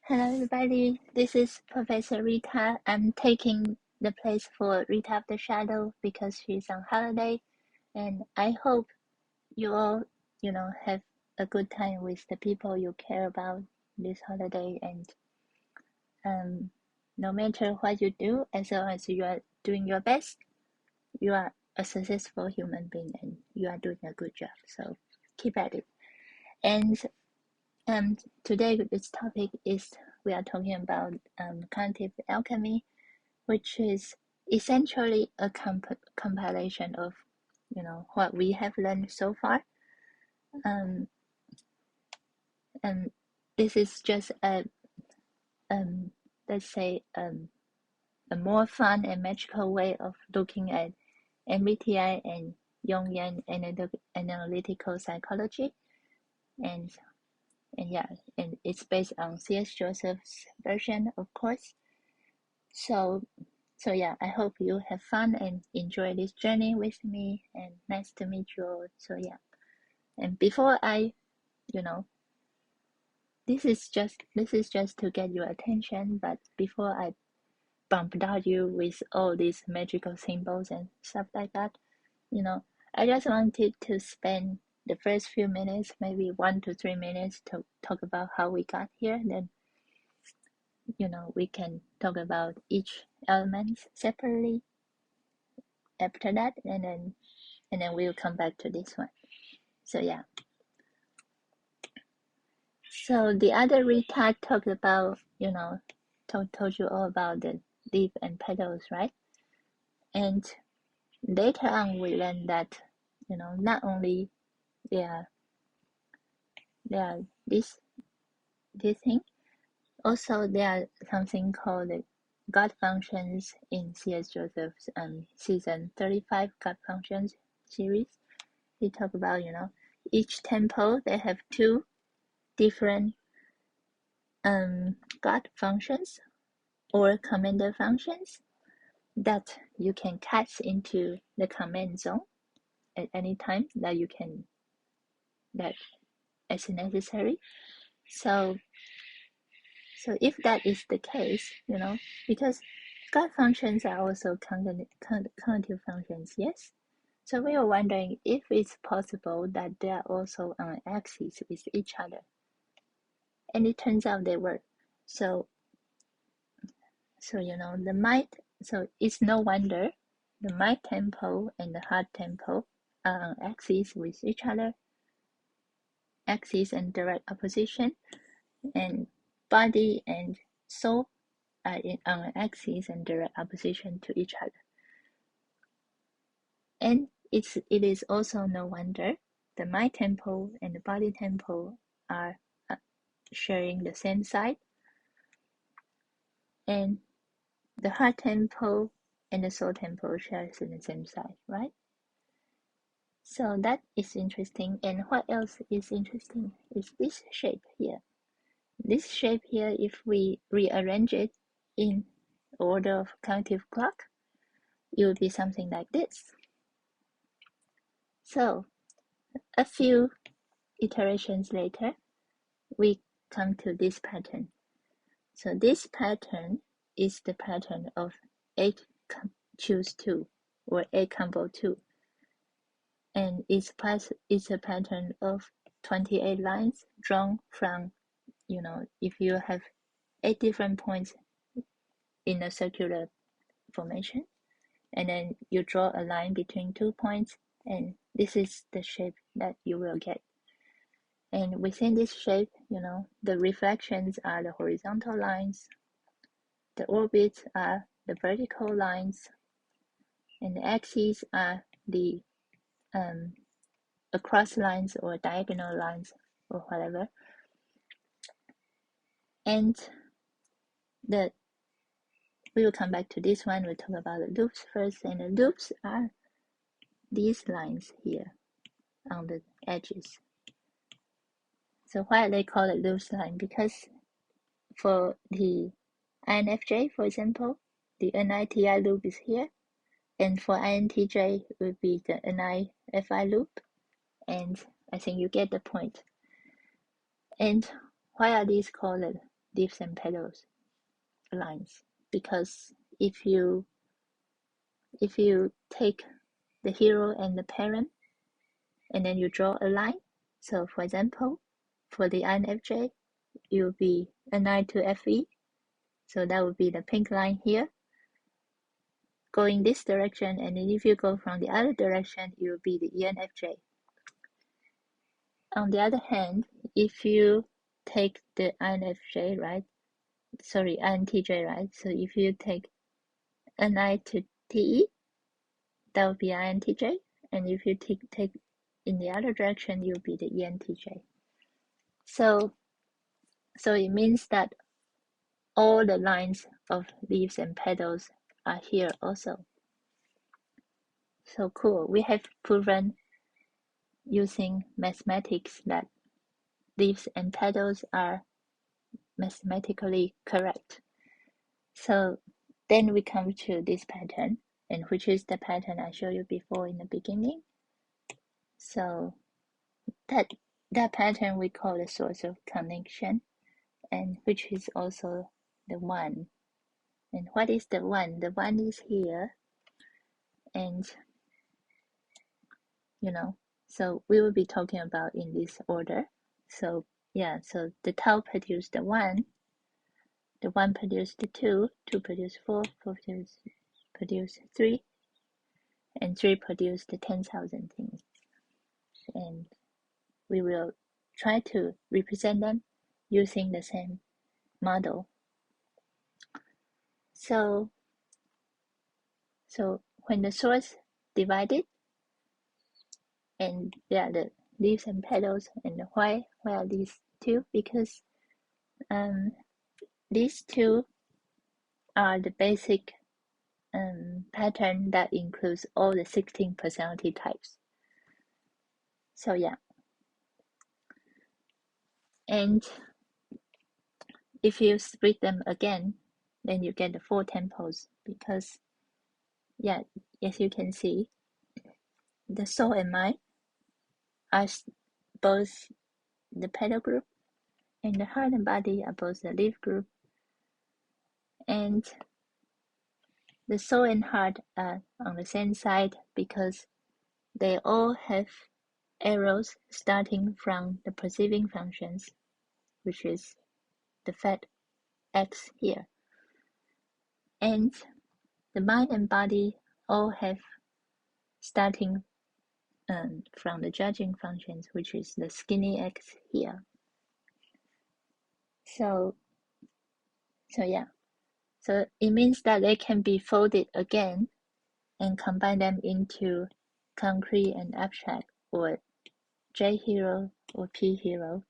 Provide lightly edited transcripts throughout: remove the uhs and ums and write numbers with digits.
Hello, everybody. This is Professor Rita. I'm taking the place for Rita of the Shadow because she's on holiday, and I hope you all, have a good time with the people you care about this holiday. And no matter what you do, as long as you are doing your best, you are a successful human being and you are doing a good job. So keep at it. And today this topic is we are talking about cognitive alchemy, which is essentially a compilation of what we have learned so far. And this is just let's say a more fun and magical way of looking at MBTI and Jungian Analytical Psychology, and it's based on CSJoseph's version, of course. So yeah, I hope you have fun and enjoy this journey with me, and nice to meet you all. So yeah, and before I, this is just to get your attention, but before I bombard you with all these magical symbols and stuff like that, I just wanted to spend the first few minutes, maybe 1 to 3 minutes, to talk about how we got here. Then we can talk about each element separately after that, and then we'll come back to this one. So yeah. So the other Rita talked about, told you all about the leaf and petals, right? And later on we learned that, not only they are this thing, also there are something called the gut functions in CSJoseph's season 35 gut functions series. He talked about, each temple, they have two different gut functions or commander functions that you can catch into the command zone at any time that as necessary. So if that is the case, because gut functions are also cognitive functions, yes. So we were wondering if it's possible that they are also on axis with each other, and it turns out they were. So the mind. So it's no wonder the mind tempo and the heart tempo are on axis with each other, axis and direct opposition, and body and soul are on axis and direct opposition to each other. And it is also no wonder the mind tempo and the body tempo are sharing the same side, and the heart tempo and the soul tempo shares the same side, right? So that is interesting. And what else is interesting is this shape here. This shape here, if we rearrange it in order of cognitive clock, it will be something like this. So a few iterations later, we come to this pattern. So this pattern is the pattern of 8 choose 2 or 8 combo 2. And it's a pattern of 28 lines drawn from, if you have 8 different points in a circular formation, and then you draw a line between 2 points, and this is the shape that you will get. And within this shape, the reflections are the horizontal lines, the orbits are the vertical lines, and the axes are the across lines or diagonal lines or whatever. And we will come back to this one. We'll talk about the loops first, and the loops are these lines here on the edges. So why they call it loops line? Because for the INFJ, for example, the NITI loop is here, and for INTJ it would be the NIFI loop, and I think you get the point. And why are these called leaves and petals lines, because if you take the hero and the parent and then you draw a line, so for example, for the INFJ, it will be NI to FE, so that would be the pink line here, going this direction, and then if you go from the other direction, it will be the ENFJ. On the other hand, if you take the INFJ, right? Sorry, INTJ, right? So if you take NI to TE, that would be INTJ, and if you take in the other direction, you'll be the ENTJ. So it means that all the lines of leaves and petals are here also. So cool. We have proven using mathematics that leaves and petals are mathematically correct. So then we come to this pattern, and which is the pattern I showed you before in the beginning. So that pattern we call the source of connection, and which is also the one. And what is the one? The one is here, and so we will be talking about in this order. So yeah, so the tau produced the one produced the two produced four produced three, and three produced the 10,000 things. And we will try to represent them using the same model. So when the source divided, and yeah, the leaves and petals, and why are these two? Because these two are the basic pattern that includes all the 16 personality types. So yeah, and if you split them again, then you get the 4 temples, because yeah, as you can see, the soul and mind are both the petal group, and the heart and body are both the leaf group, and the soul and heart are on the same side because they all have arrows starting from the perceiving functions, which is the fat X here. And the mind and body all have starting from the judging functions, which is the skinny X here. So yeah, so it means that they can be folded again and combine them into concrete and abstract, or J hero or P hero,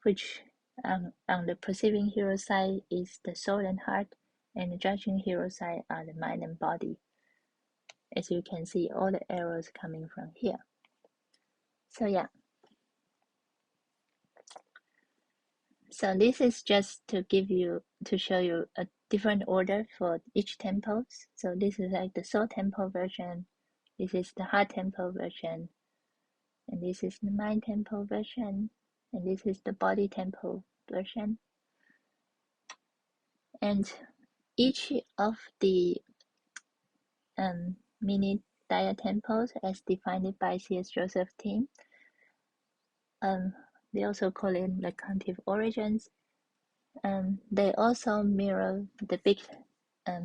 which on the perceiving hero side is the soul and heart, and the judging hero side are the mind and body. As you can see, all the arrows coming from here. So yeah. So this is just to show you a different order for each temples. So this is like the soul temple version, this is the heart temple version, and this is the mind temple version, and this is the body temple version. And each of the mini diatemples, as defined by CSJoseph team, they also call it the cognitive origins. They also mirror the big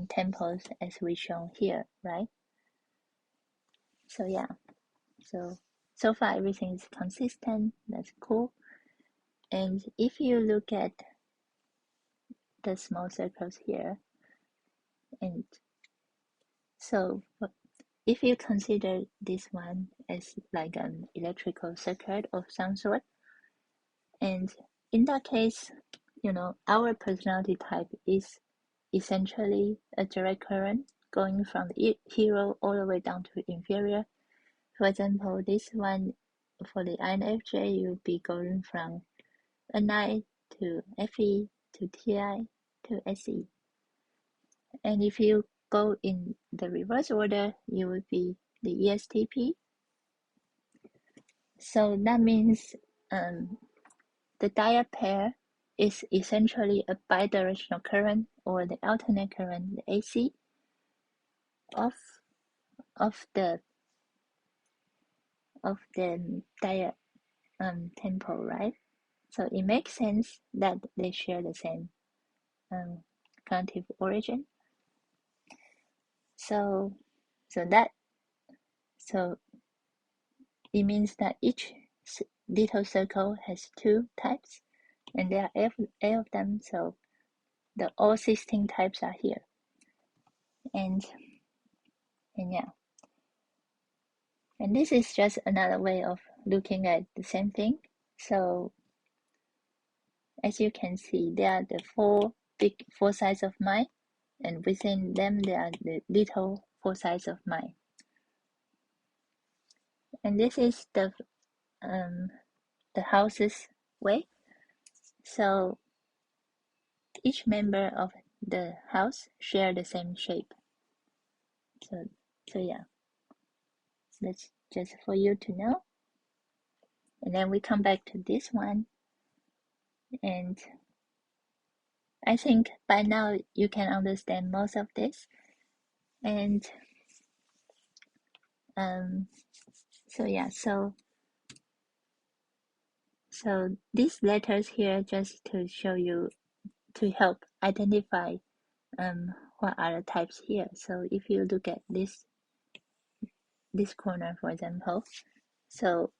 temples as we shown here, right? So yeah, so far everything is consistent. That's cool. And if you look at the small circles here, and so if you consider this one as like an electrical circuit of some sort, and in that case, our personality type is essentially a direct current going from the hero all the way down to inferior. For example, this one for the INFJ, you'll be going from NI to FE to TI to SE. And if you go in the reverse order, you will be the ESTP. So that means the diet pair is essentially a bidirectional current or the alternate current, the AC, of the tempo, right? So it makes sense that they share the same cognitive origin. So it means that each little circle has two types, and there are eight of them. So all 16 types are here, and yeah. And this is just another way of looking at the same thing. So as you can see, there are the four sides of mind, and within them there are the little four sides of mind. And this is the house's way. So each member of the house share the same shape. So yeah, that's just for you to know. And then we come back to this one, and I think by now you can understand most of this. And so yeah, so these letters here just to show you, to help identify what are the types here. So if you look at this corner, for example, so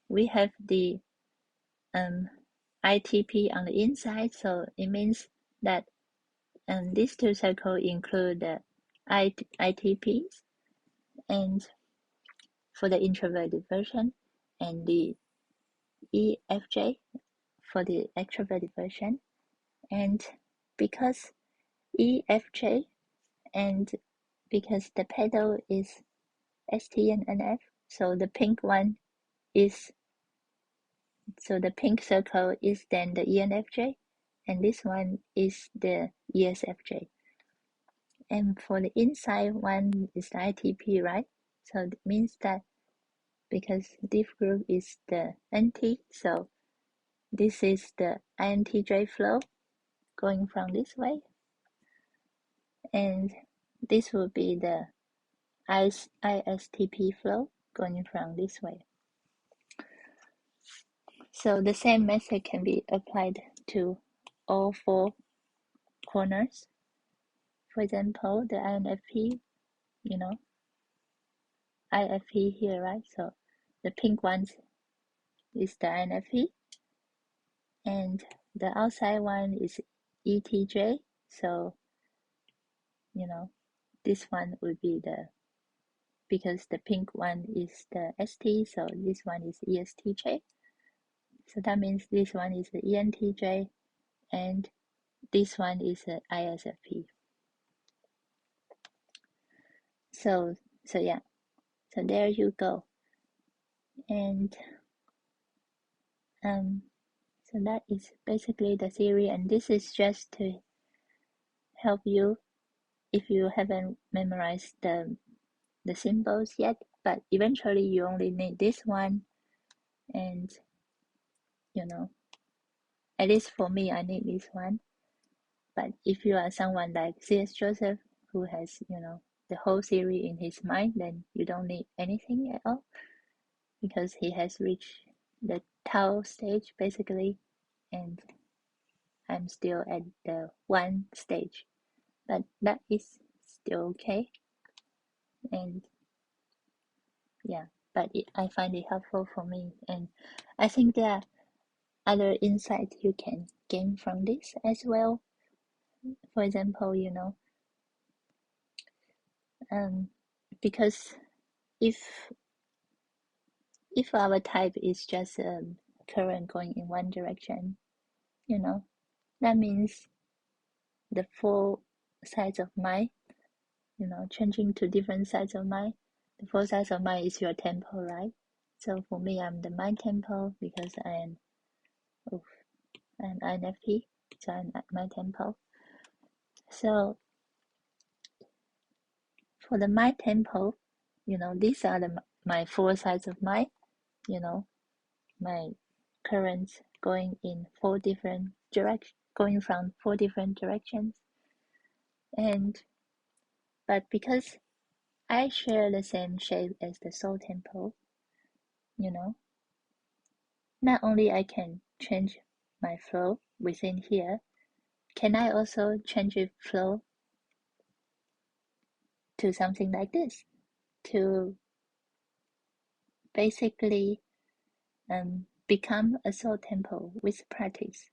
we have the ITP on the inside, so it means that these two circles include the ITPs, and for the introverted version, and the EFJ for the extroverted version. And because EFJ, and because the pedal is ST and NF, so the pink one is, so the pink circle is then the ENFJ, and this one is the ESFJ. And for the inside one is the ITP, right? So it means that because this group is the NT, so this is the INTJ flow going from this way, and this will be the ISTP flow going from this way. So the same method can be applied to all four corners. For example, the INFP, IFP here, right? So the pink ones is the INFP, and the outside one is ETJ. So, this one would be because the pink one is the ST, so this one is ESTJ. So that means this one is the ENTJ, and this one is the ISFP. So yeah, so there you go. And so that is basically the theory, and this is just to help you if you haven't memorized the symbols yet, but eventually you only need this one. And at least for me, I need this one. But if you are someone like CSJoseph, who has the whole theory in his mind, then you don't need anything at all, because he has reached the Tao stage basically, and I'm still at the one stage, but that is still okay. And yeah, but I find it helpful for me, and I think there are other insights you can gain from this as well. For example, because if our type is just a current going in one direction, that means the four sides of mind, changing to different sides of mind. The four sides of mind is your tempo, right? So for me, I'm the mind tempo because I'm INFP, so I'm at my tempo. So for the mind tempo, these are my four sides of mind, my currents going in four different going from 4 different directions. But because I share the same shape as the soul temple, you know, not only I can change my flow within here, can I also change the flow to something like this, to basically become a soul temple with practice,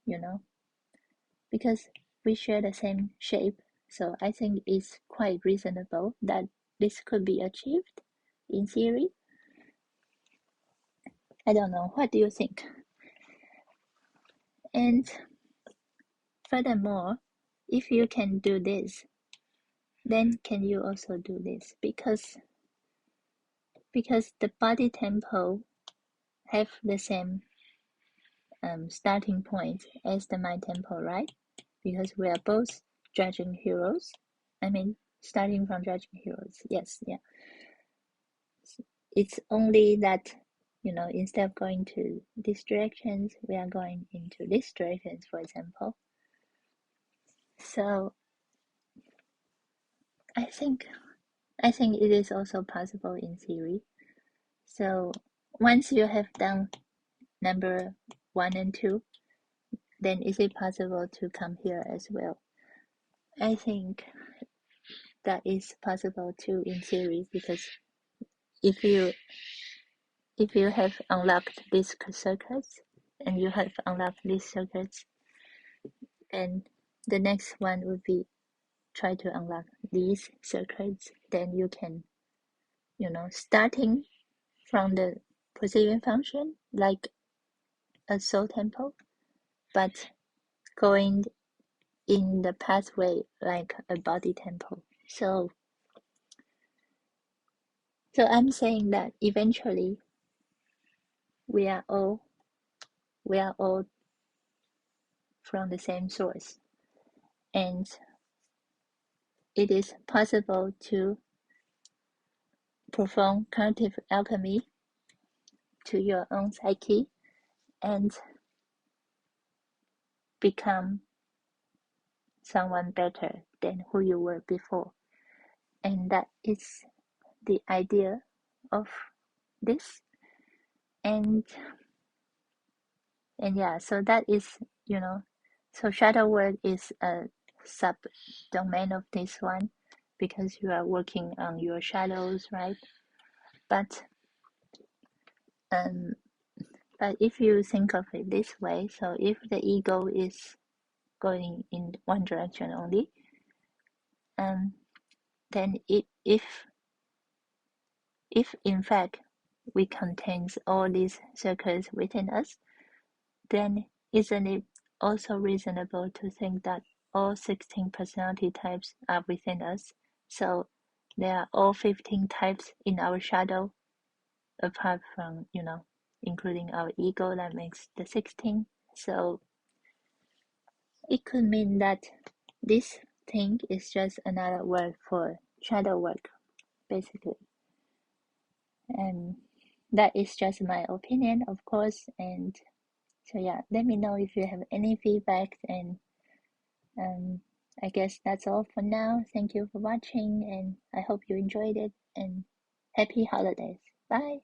because we share the same shape. So I think it's quite reasonable that this could be achieved in theory. I don't know. What do you think? And furthermore, if you can do this, then can you also do this? Because the body tempo have the same starting point as the mind tempo, right? Because we are both judging heroes. I mean, starting from judging heroes. Yes, yeah. It's only that, instead of going to these directions, we are going into these directions, for example. So I think it is also possible in theory. So once you have done number 1 and 2, then is it possible to come here as well? I think that is possible too in theory, because if you have unlocked these circuits and you have unlocked these circuits, then the next one would be try to unlock these circuits. Then you can, starting from the perceiving function like a soul tempo, but going in the pathway like a body tempo. So I'm saying that eventually we are all from the same source, and it is possible to perform cognitive alchemy to your own psyche and become someone better than who you were before. And that is the idea of this. And yeah, so that is, so shadow work is a sub-domain of this one, because you are working on your shadows, right? But if you think of it this way, so if the ego is going in one direction only, then if in fact we contains all these circles within us, then isn't it also reasonable to think that all 16 personality types are within us? So there are all 15 types in our shadow, apart from, including our ego, that makes the 16. So it could mean that this thing is just another word for shadow work, basically. And that is just my opinion, of course. And so yeah, let me know if you have any feedback. And I guess that's all for now. Thank you for watching, and I hope you enjoyed it, and happy holidays. Bye.